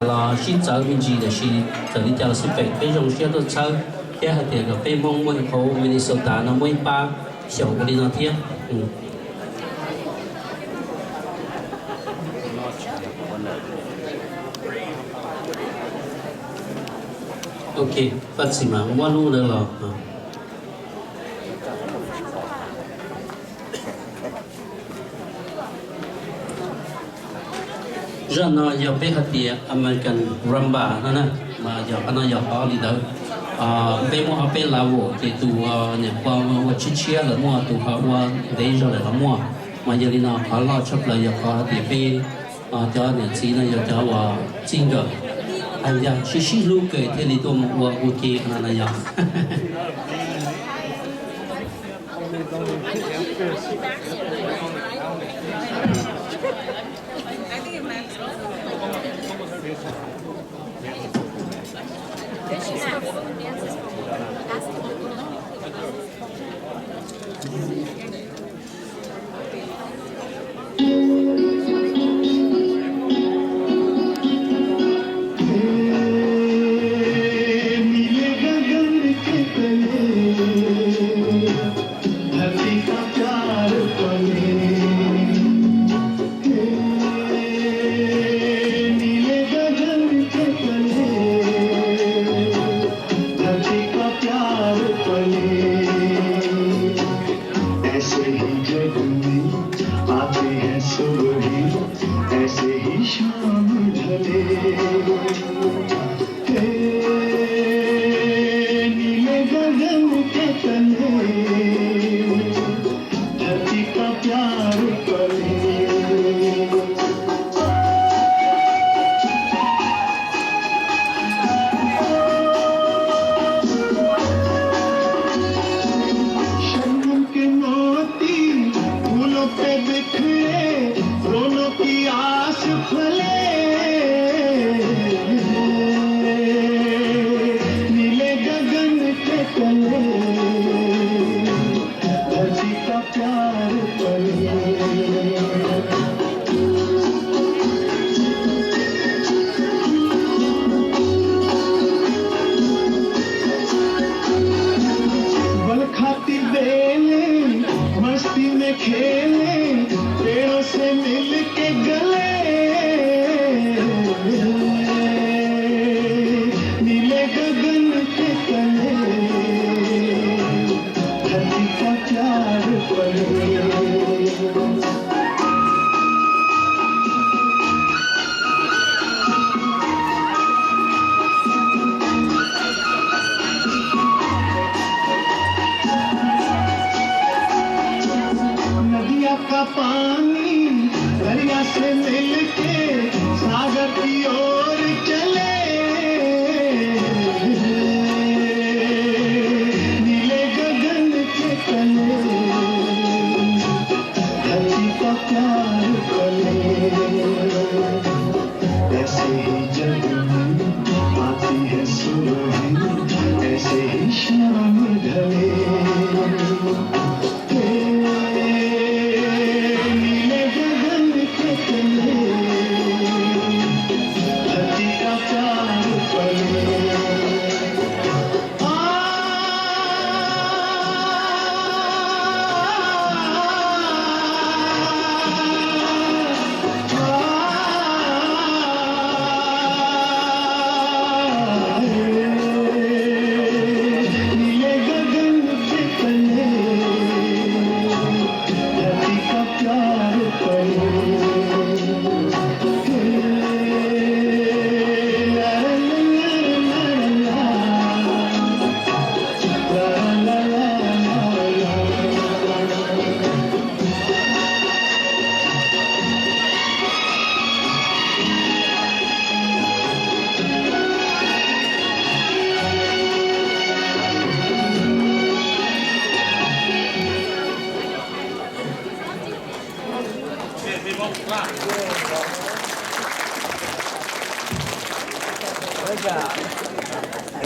là xin chào mình gì là xin chào đi chào xin bệnh bây giờ sẽ được chào cái hạt tiền cái Hmong Women Empowerment Minnesota nó mới ba小个的那天OK 發展嘛我錄了咯rất là nhiều bé hạt tiền American Rumba nè mà giờ anh nói giờ họ đi đâu bé mua bé là vụ thì tụ nhà qua mua chia là mua tụ họ mua để rồi là mua mà giờ đi nào họ lo chấp lại giờ họ thì bé cho nhà chị này giờ cho họ chính rồi anh giờ chỉ lúc cái thế thì tôi mua ok anh này giờ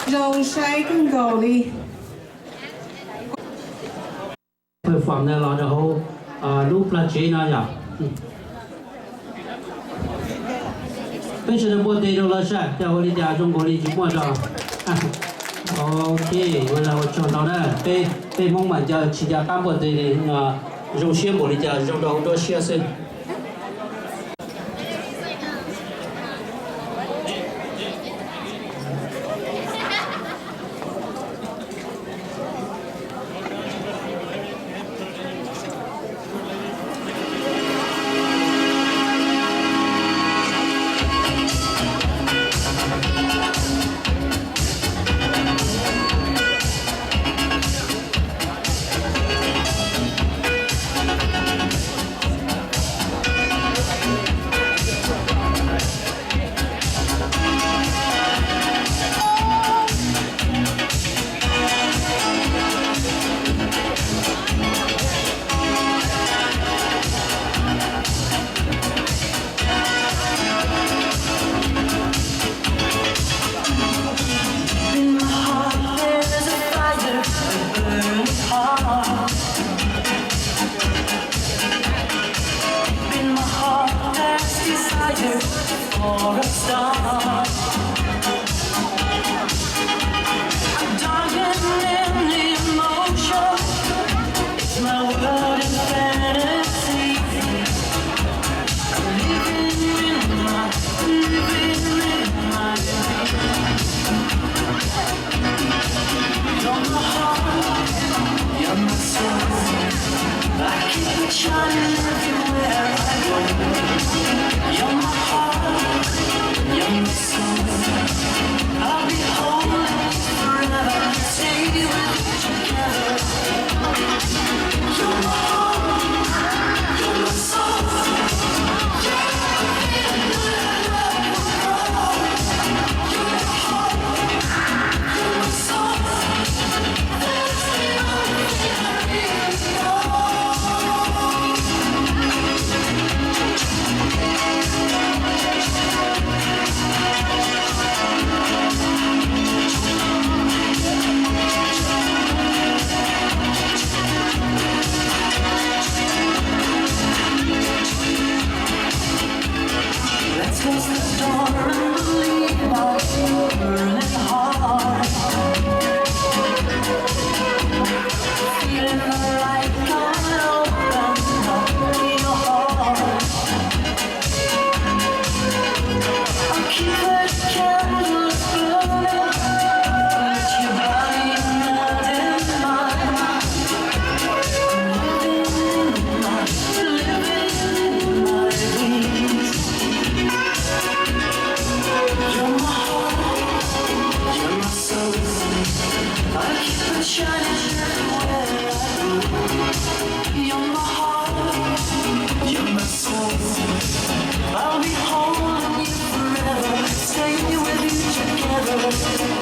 Râu say cưng cầu đi. Perform này là đâu lúc là chế nào nhỉ? 非是的不对着了噻，在我的家中国里去摸着。OK， 我来我讲到了，被蒙满家起家干部的肉血玻璃家肉到多些是。For a star, I'm dying in emotion. It's my world in fantasy. Living in my You're my heart, you're my soul. I keep it shining everywhere I go. You're my heart, you're my soul. I'll be holding you forever, stay with you together. You're my heart, you're my soul. You're my heart, you're my soul. That's the only thing I really know. Let's close the door and believe our burning heart. Feeling the light come and open up your heart. I'll keep the candles burning, let your body melt in mine. Living in my dreams. You're my heart, you're my soul. I keep it shining everywhere I go. You're my heart, you're my soul. I'll be holding you forever, stay with you together.